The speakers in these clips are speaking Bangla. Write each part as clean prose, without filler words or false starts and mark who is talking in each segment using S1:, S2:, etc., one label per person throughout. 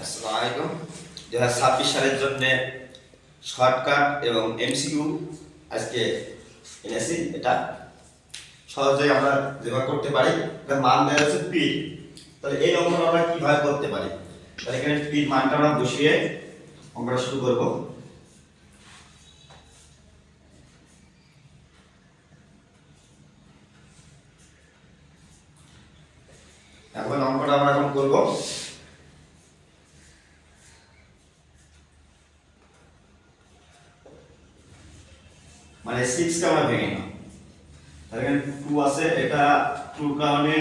S1: আসসালামু আলাইকুম। 2026 সালের জন্য শর্টকাট এবং এমসিকিউ আজকে এনেছি। এটা সহজেই আমরা যেভাবে করতে পারি, এটা মান দেওয়া আছে পি। তাহলে এই অঙ্কটা আমরা কিভাবে করতে পারি? তাহলে এখানে পি মানটা আমরা বসিয়ে অঙ্কটা শুরু করব। এখন অঙ্কটা আমরা এখন করব। মানে 6 কে আমরা ভেঙে নাও। তাহলে এখানে 2 আছে, এটা 2 কারণে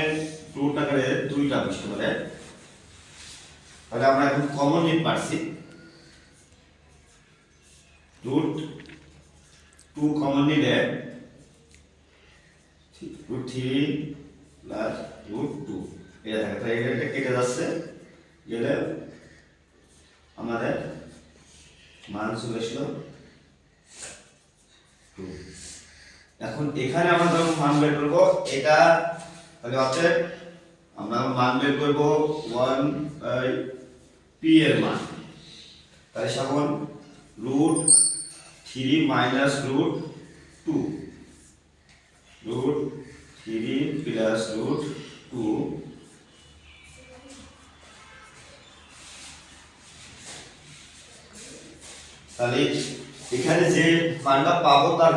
S1: 2 টাকারে 2টা বসতে পারে। তাহলে আমরা এখন কমন নিতে পারছি, রুট 2 কমন নিলে রুট 3 প্লাস রুট 2 এটা থাকে। তাহলে এটা কেটে যাচ্ছে, গেলে আমাদের মান চলে আসলো 2। এখন এখানে আমরা যখন মান বের করব এটা, তাহলে অতএব আমরা মান বের করব 1 পি এর মান। তাহলে সমান root 3 minus root 2, root 3 plus root 2। তাহলে এখানে যে মানটা পাবো তার